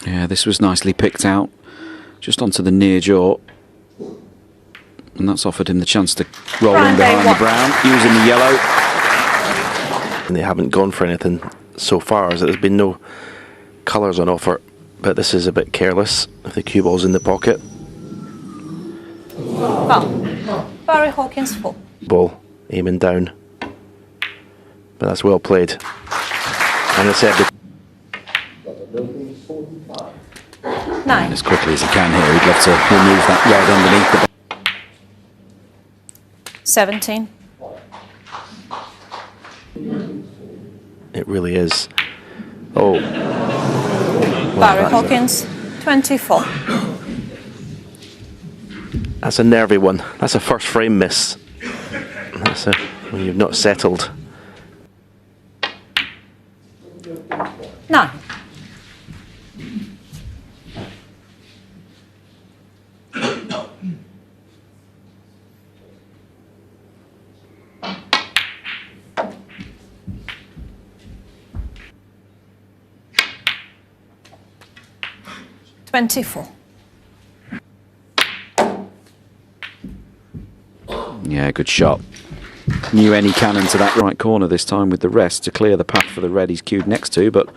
Yeah, this was nicely picked out, just onto the near jaw. And that's offered him the chance to roll in behind the brown, using the yellow. And they haven't gone for anything so far, as there's been no colours on offer. But this is a bit careless if the cue ball's in the pocket. Barry Hawkins 4. Ball aiming down. But that's well played. And I said 9. As quickly as he can here, he'd love to remove that red underneath the 17. it really is. Oh. Barry Hawkins 24. That's a nervy one. That's a first frame miss. That's when you've not settled. 9. $24. Yeah, good shot. Knew any cannon to that right corner this time with the rest to clear the path for the red he's cued next to, but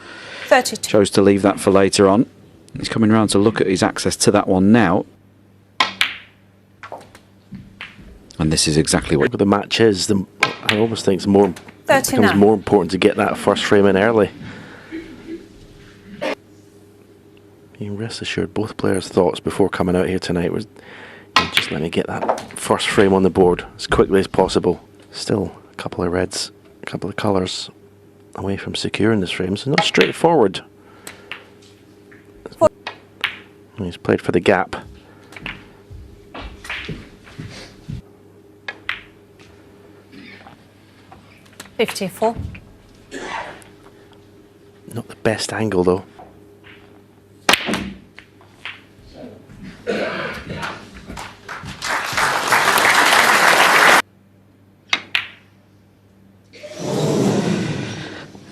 32. chose to leave that for later on. He's coming round to look at his access to that one now. And this is exactly what The match is. I almost think it's more. 39. It becomes more important to get that first frame in early. You can rest assured both players' thoughts before coming out here tonight was, just let me get that first frame on the board as quickly as possible. Still a couple of reds, a couple of colours away from securing this frame, so not straightforward. He's played for the gap. $54. Not the best angle though.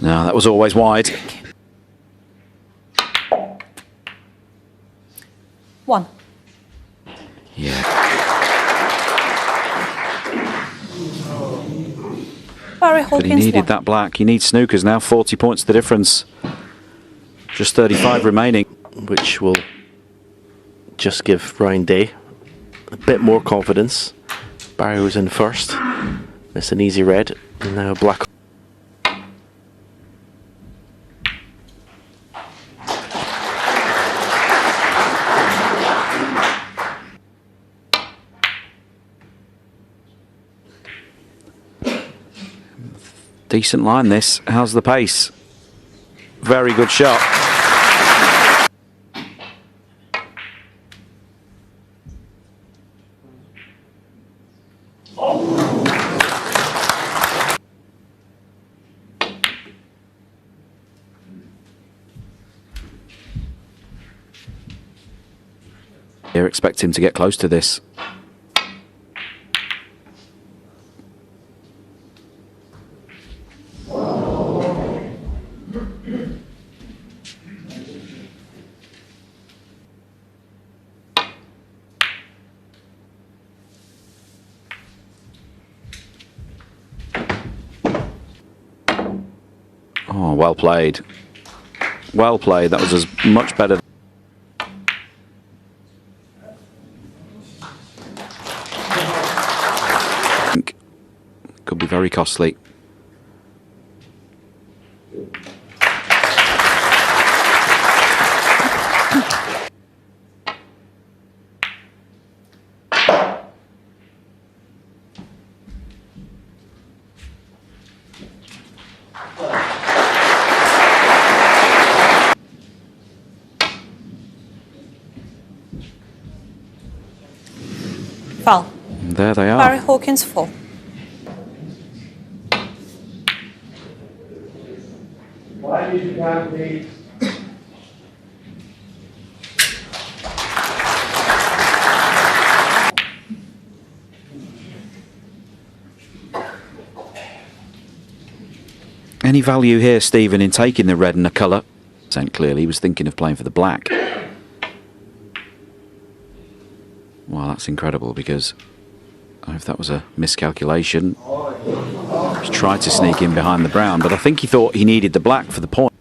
No, that was always wide. 1. Yeah. Barry But Hawkins he needed 1. that black. He needs snookers now. 40 points the difference. Just 35 remaining. Which will just give Ryan Day a bit more confidence. Barry was in first. It's an easy red, and now a black. Decent line this. How's the pace? Very good shot. Here, expect him to get close to this. Oh, well played. Well played. That was as much better. Could be very costly. Foul. There they are. Barry Hawkins 4. Why did you not leave? Any value here, Stephen, in taking the red and the colour? Clearly, he was thinking of playing for the black. Well, that's incredible, because I don't know if that was a miscalculation. He tried to sneak in behind the brown, but I think he thought he needed the black for the point.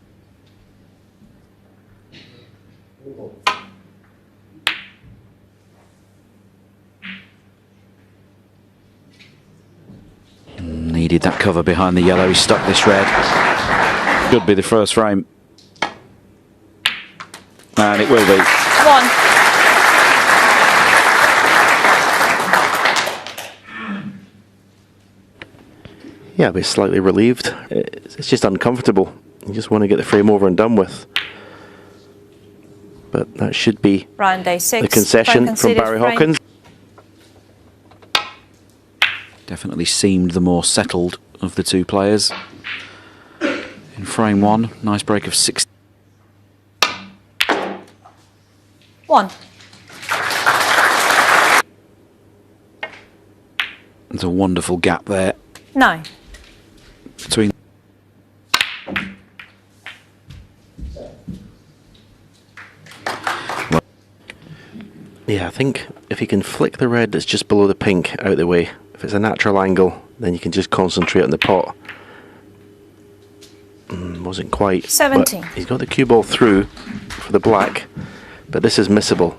Needed that cover behind the yellow. He stuck this red. Should be the first frame. And it will be. 1. Yeah, I'll be slightly relieved. It's just uncomfortable. You just want to get the frame over and done with. But that should be Round A6. the concession from Barry Hawkins. Definitely seemed the more settled of the two players. In frame 1, nice break of 6. 1. There's a wonderful gap there 9. between. Yeah, I think if he can flick the red that's just below the pink out of the way, if it's a natural angle, then you can just concentrate on the pot. Wasn't quite. 17. He's got the cue ball through for the black, but this is missable.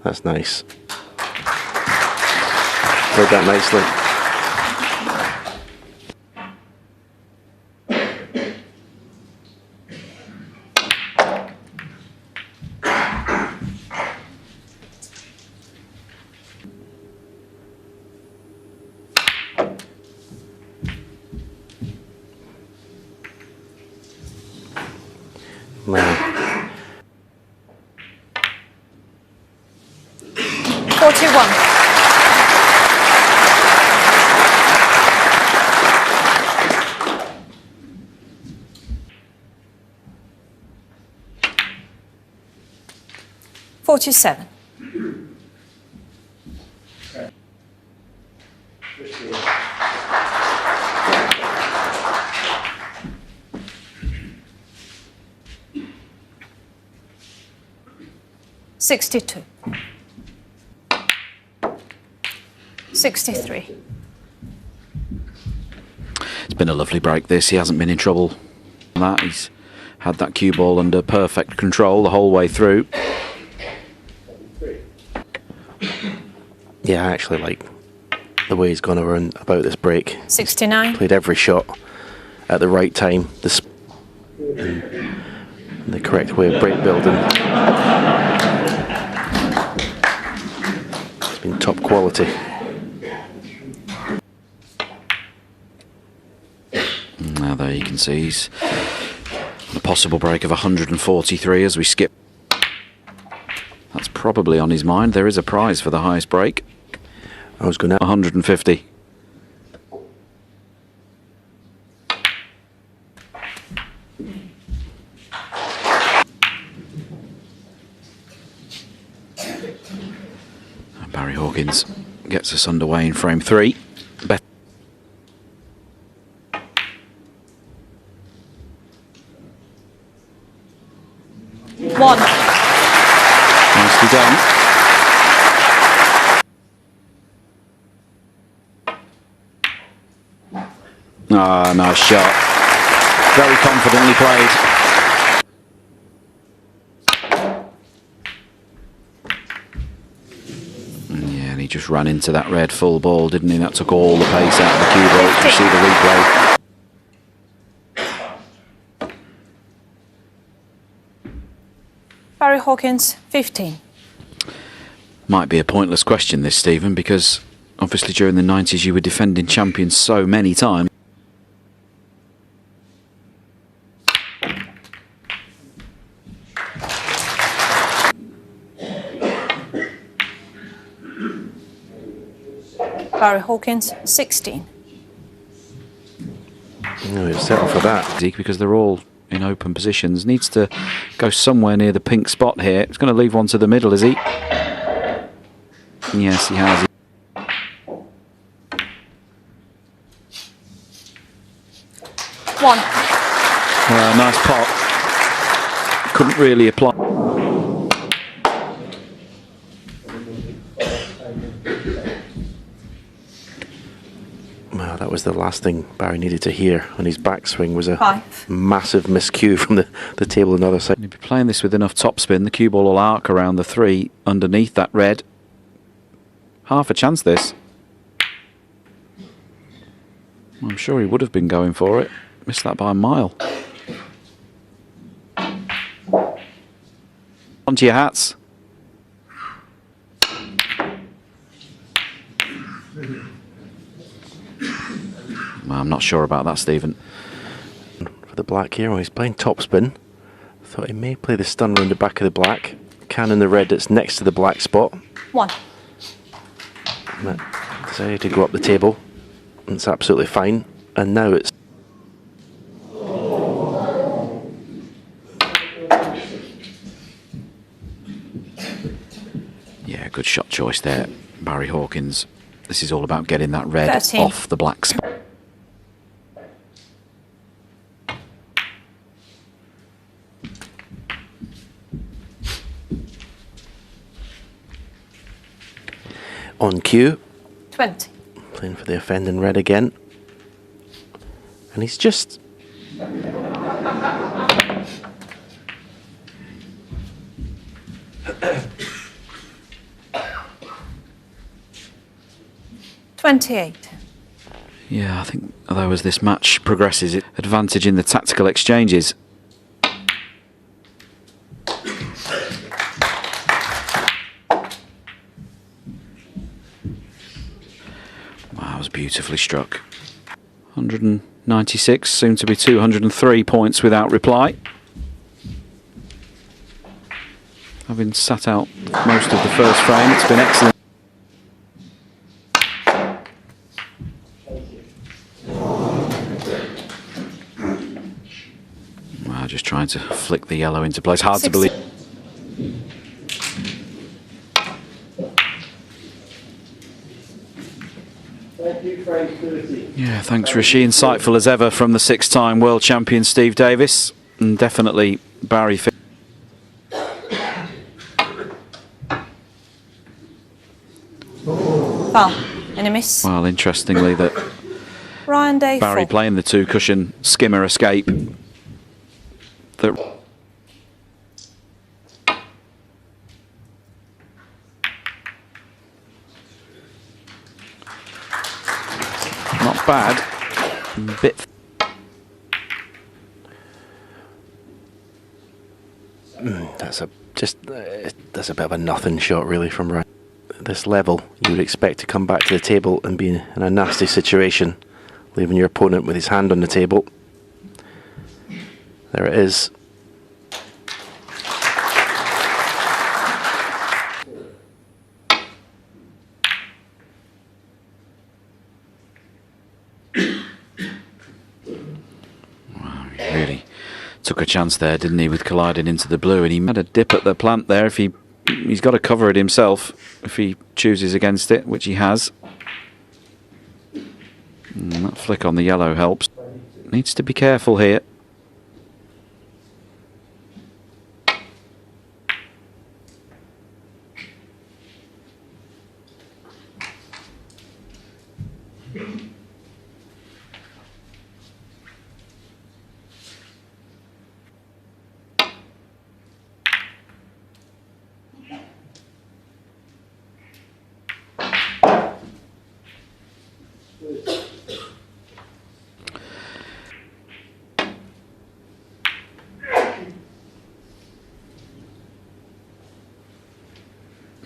That's nice. Played that nicely. Man. 41. Forty-seven. $62. 63. It's been a lovely break, this. He hasn't been in trouble on that. He's had that cue ball under perfect control the whole way through. Yeah, I actually like the way he's gone around about this break. 69. Played every shot at the right time, the correct way of break building. It's been top quality. Now there you can see he's on a possible break of 143 as we skip. That's probably on his mind. There is a prize for the highest break. I was going to 150. And Barry Hawkins gets us underway in frame 3. 1. Nicely done. Ah, nice shot. Very confidently played. Yeah, and he just ran into that red full ball, didn't he? That took all the pace out of the cue ball. You see the replay. Barry Hawkins, 15. Might be a pointless question, this, Stephen, because obviously during the 90s you were defending champions so many times. Barry Hawkins, 16. No, it's settled for that. Because they're all in open positions. Needs to go somewhere near the pink spot here. It's going to leave one to the middle, is he? Yes, he has. 1. Nice pot. Couldn't really apply. Well, that was the last thing Barry needed to hear on his backswing, was a 5. massive miscue from the table on the other side. He'd be playing this with enough topspin. The cue ball will arc around the 3 underneath that red. Half a chance this. I'm sure he would have been going for it. Missed that by a mile. Onto your hats. Well, I'm not sure about that, Stephen. For the black here, when he's playing topspin, thought he may play the stun round the back of the black. Cannon the red that's next to the black spot. 1. And decided to go up the table. It's absolutely fine. And now it's... Yeah, good shot choice there, Barry Hawkins. This is all about getting that red 13. off the black spot. On cue. 20. Playing for the offending red again. And he's just... 28. Yeah, I think although as this match progresses, it advantage in the tactical exchanges. Wow, it was beautifully struck. 196, soon to be 203 points without reply. Having sat out most of the first frame, it's been excellent. Wow, just trying to flick the yellow into place. Hard to believe. Thank you, Frank 30. Yeah, thanks Rishi. Insightful as ever from the 6-time world champion Steve Davis. And definitely Barry. Foul. Any miss? Well, interestingly that Ryan Day. Barry 4. playing the 2-cushion skimmer escape. That not bad. Bit. That's a that's a bit of a nothing shot really from Ryan. At this level, you would expect to come back to the table and be in a nasty situation, leaving your opponent with his hand on the table. There it is. Wow, he really took a chance there, didn't he, with colliding into the blue, and he had a dip at the plant there. If he's got to cover it himself if he chooses against it, which he has. And that flick on the yellow helps. Needs to be careful here.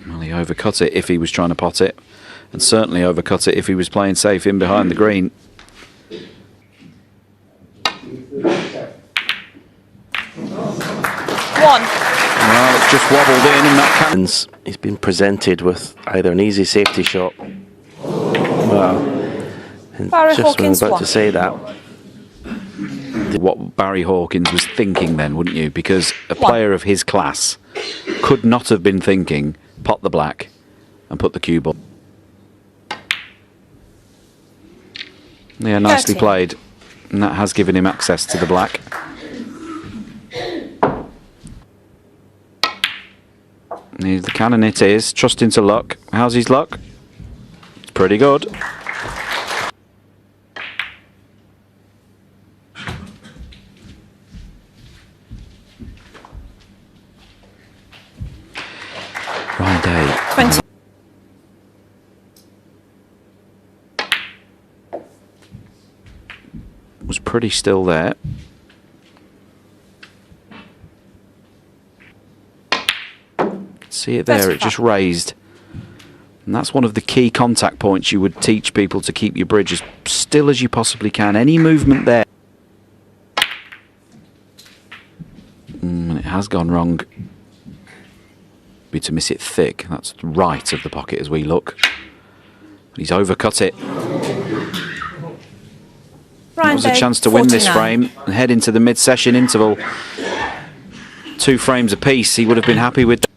Well, he overcut it if he was trying to pot it, and certainly overcut it if he was playing safe in behind the green. One. Well, it's just wobbled in, and that can. He's been presented with either an easy safety shot. Well, and Barry just when I was Hawkins about won. to say that, What Barry Hawkins was thinking then, wouldn't you? Because a player of his class could not have been thinking, pot the black and put the cue ball. Yeah, nicely 13. played. And that has given him access to the black. The cannon it is, trusting to luck. How's his luck? It's pretty good. Ryan Day. 20. Was pretty still there. See it there, it just raised. And that's one of the key contact points you would teach people, to keep your bridge as still as you possibly can. Any movement there. It has gone wrong. Be to miss it thick. That's right of the pocket as we look. He's overcut it. That was a chance to win this frame and head into the mid-session interval. 2 frames apiece, he would have been happy with that.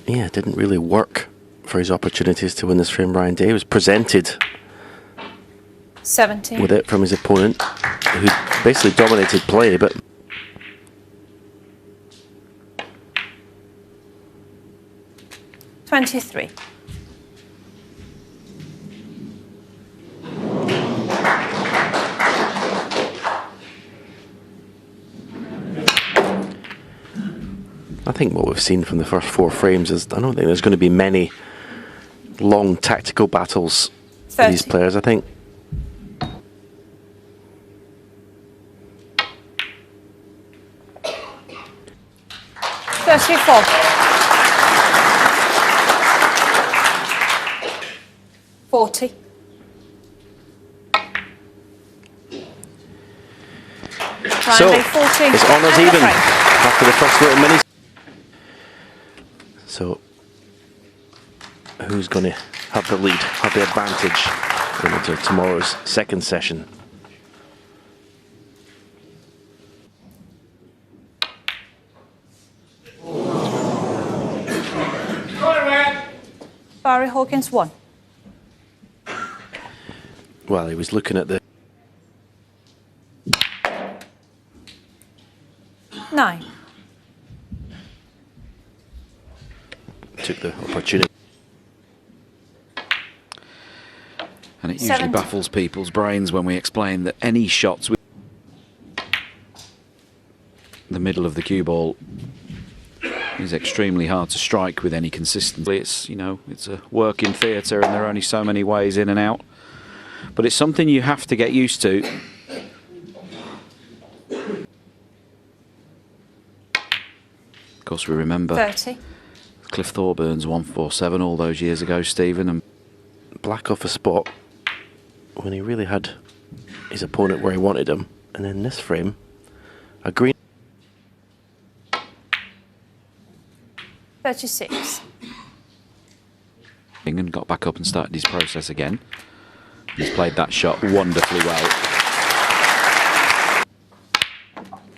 Yeah, it didn't really work for his opportunities to win this frame. Ryan Day was presented 17. with it from his opponent, who basically dominated play, but 23. I think what we've seen from the first 4 frames is, I don't think there's going to be many long tactical battles for these players. I think 34. 40. so. It's honours even after the first little mini. So, who's going to have the lead, have the advantage going into tomorrow's second session? Barry Hawkins 1. Well, he was looking at the 9. Took the opportunity. And it usually baffles people's brains when we explain that any shots with the middle of the cue ball is extremely hard to strike with any consistency. It's, you know, it's a work in theatre and there are only so many ways in and out. But it's something you have to get used to. Of course, we remember 30. Cliff Thorburn's 147 all those years ago, Stephen. And black off a spot when he really had his opponent where he wanted him. And in this frame, a green. 36. And got back up and started his process again. He's played that shot wonderfully well.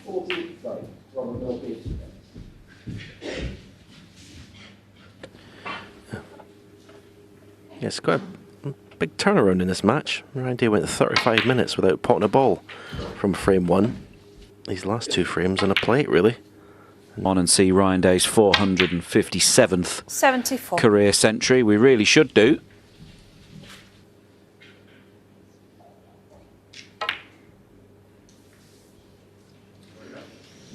40, sorry, Robert Milby. Yes, got a big turnaround in this match. Ryan Day went 35 minutes without potting a ball from frame 1. These last 2 frames on a plate, really. On and see Ryan Day's 457th 74. career century. We really should do.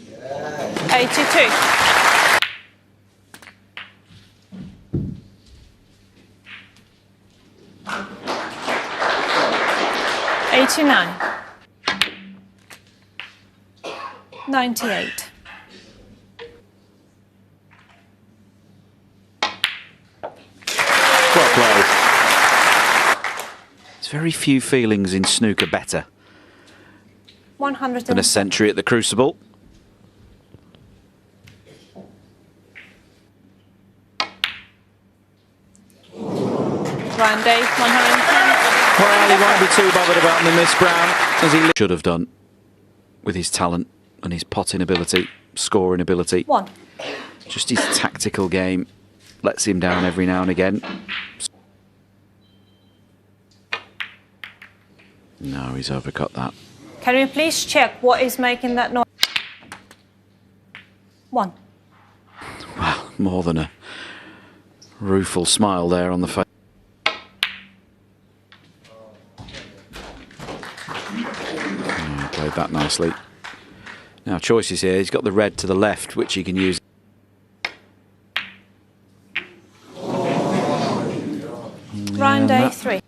Yeah. 82. '89. 98. Well played. There's very few feelings in snooker better 100 than a century at the Crucible. Ryan Day, 110. Well, Well, he won't be too bothered about the miss, Brown, as he should have done with his talent and his potting ability, scoring ability. 1. Just his tactical game lets him down every now and again. No, he's overcut that. Can you please check what is making that noise? 1. Well, more than a rueful smile there on the face. Oh, played that nicely. Now, choices here. He's got the red to the left, which he can use. Round A3.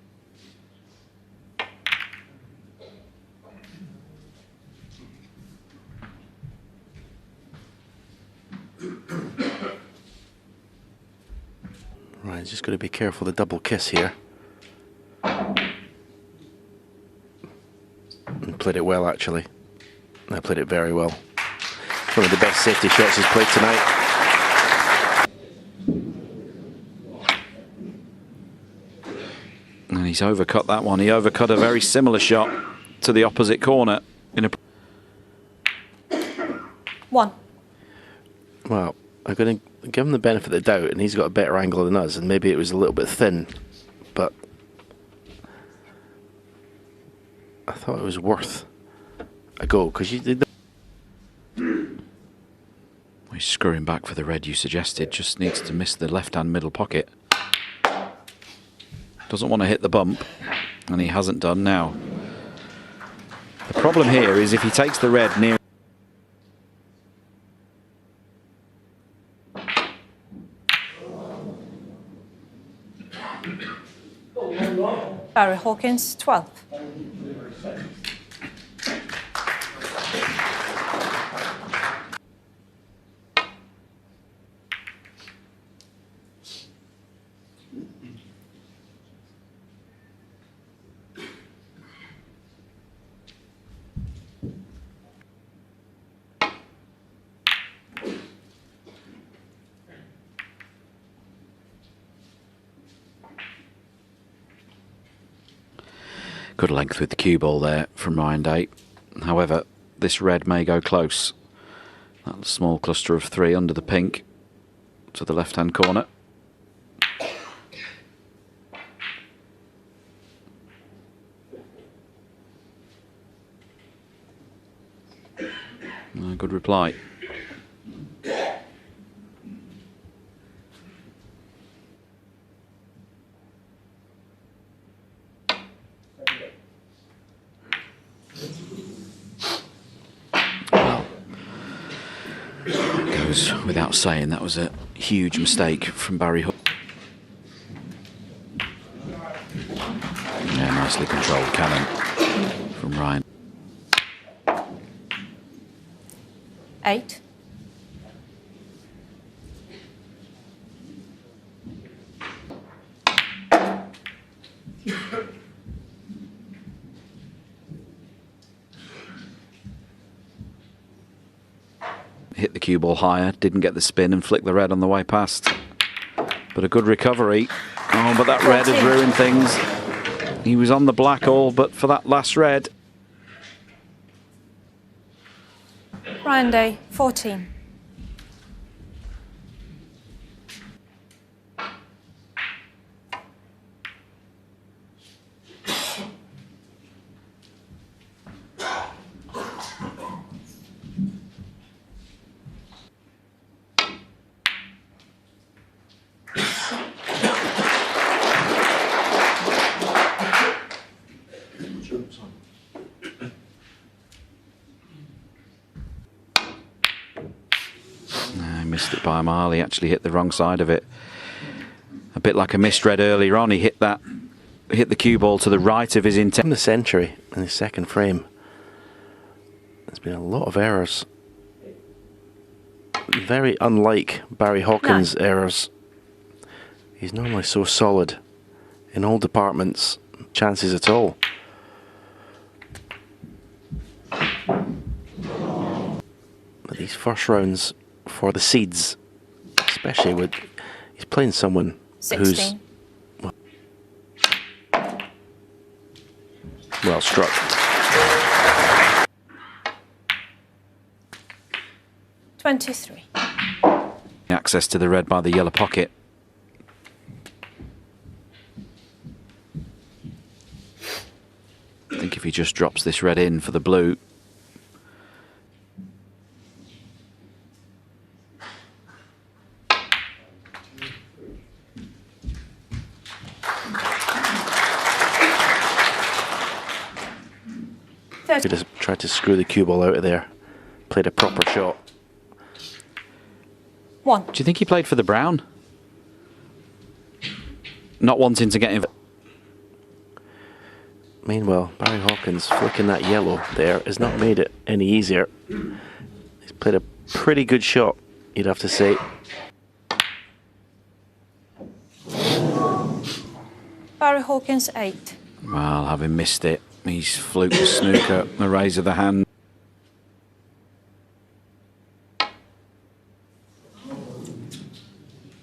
Right, just got to be careful the double kiss here. And played it well, actually. I played it very well. One of the best safety shots he's played tonight. And he's overcut that one. He overcut a very similar shot to the opposite corner. In a 1. Well, I'm going to give him the benefit of the doubt, and he's got a better angle than us, and maybe it was a little bit thin, but I thought it was worth a go, because you did. He's screwing back for the red you suggested. Just needs to miss the left-hand middle pocket. Doesn't want to hit the bump, and he hasn't done now. The problem here is if he takes the red near... Barry Hawkins, 12. Good length with the cue ball there from round 8. However, this red may go close. That small cluster of 3 under the pink to the left-hand corner. Good reply. Goes without saying that was a huge mistake from Barry Hook. Yeah, nicely controlled cannon from Ryan. 8. Hit the cue ball higher, didn't get the spin and flicked the red on the way past. But a good recovery. Oh, but that red has ruined things. He was on the black all, but for that last red. Round A, 14. Missed it by a mile. He actually hit the wrong side of it. A bit like a missed red earlier on. He hit the cue ball to the right of his intent. In the century, in his second frame, there's been a lot of errors. Very unlike Barry Hawkins' errors. He's normally so solid in all departments, chances at all. But these first rounds for the seeds, especially with he's playing someone 16. who's Well struck. $23. Access to the red by the yellow pocket. I think if he just drops this red in for the blue. He just tried to screw the cue ball out of there. Played a proper shot. 1. Do you think he played for the brown? Not wanting to get in. Meanwhile, Barry Hawkins flicking that yellow there has not made it any easier. He's played a pretty good shot, you'd have to say. Barry Hawkins 8. Well, having missed it, he's fluked the snooker, the raise of the hand.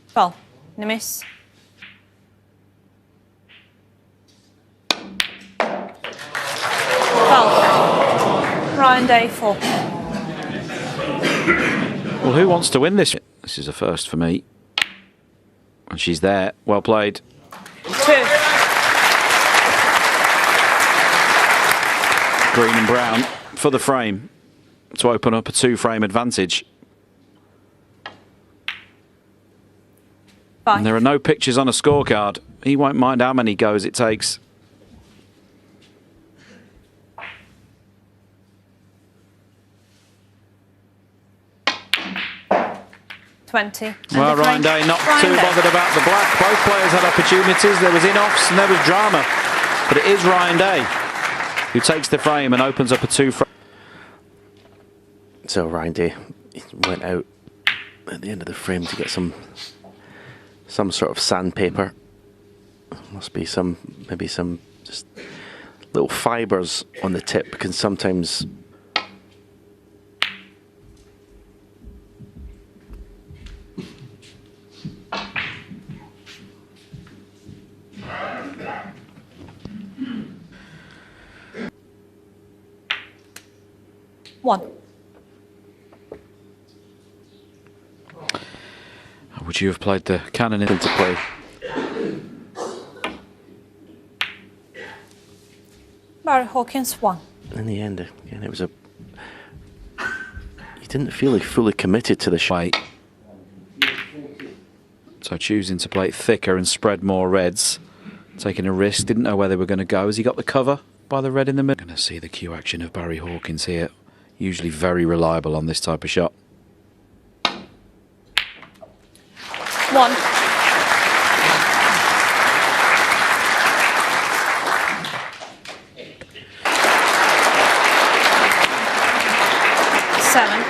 Foul. No miss. Foul. Ryan Day 4. Well, who wants to win this? This is a first for me. And she's there. Well played. 2. Green and brown for the frame to open up a 2-frame advantage. 5. And there are no pictures on a scorecard. He won't mind how many goes it takes. $20. Well, Ryan Day not too bothered about the black. Both players had opportunities. There was in-offs and there was drama. But it is Ryan Day who takes the frame and opens up a 2-frame. So Ryan Day went out at the end of the frame to get some sort of sandpaper. Must be maybe some just little fibres on the tip can sometimes One. Would you have played the cannon into play? Barry Hawkins 1. in the end, again, it was a. You didn't feel he fully committed to the shot. So choosing to play it thicker and spread more reds, taking a risk, didn't know where they were going to go. Has he got the cover by the red in the middle? Going to see the cue action of Barry Hawkins here. Usually very reliable on this type of shot. 1. Seven.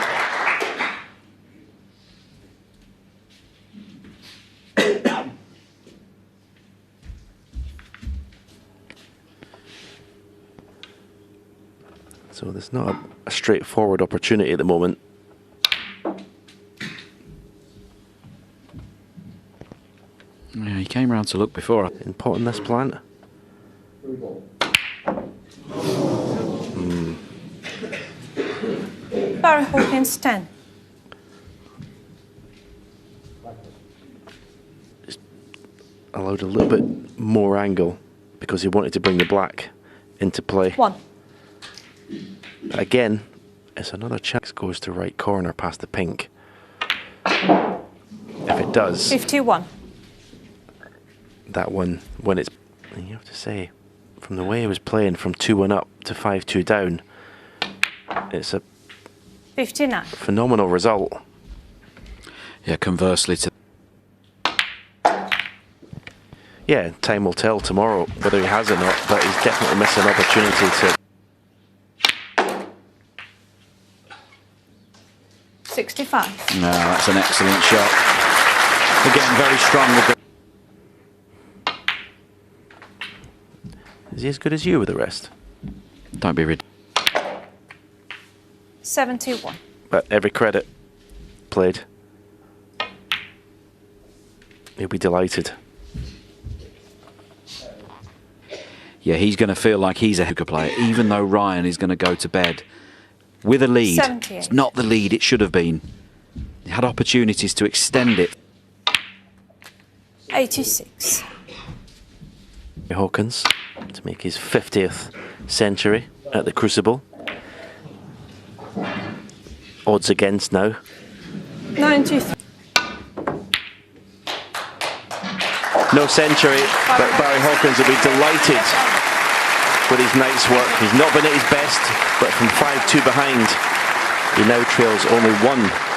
So there's not a straightforward opportunity at the moment. Yeah, he came round to look before. In potting this plant. Barry Hawkins 10. Just allowed a little bit more angle because he wanted to bring the black into play. 1. Again, it's another chance. Goes to right corner past the pink. If it does, 51. that one, when it's, you have to say, from the way he was playing from 2-1 up to 5-2 down, it's a 59. phenomenal result. Yeah, conversely to... Yeah, time will tell tomorrow whether he has or not, but he's definitely missed an opportunity to... 65. No, that's an excellent shot. Again, very strong with the... Is he as good as you with the rest? Don't be ridiculous. 71. But every credit played. He'll be delighted. Yeah, he's going to feel like he's a snooker player, even though Ryan is going to go to bed with a lead. 78. It's not the lead it should have been. He had opportunities to extend it. 86. Hawkins to make his 50th century at the Crucible. Odds against now. 93. No century, but Barry Hawkins will be delighted with his night's work. He's not been at his best, but from 5-2 behind, he now trails only 1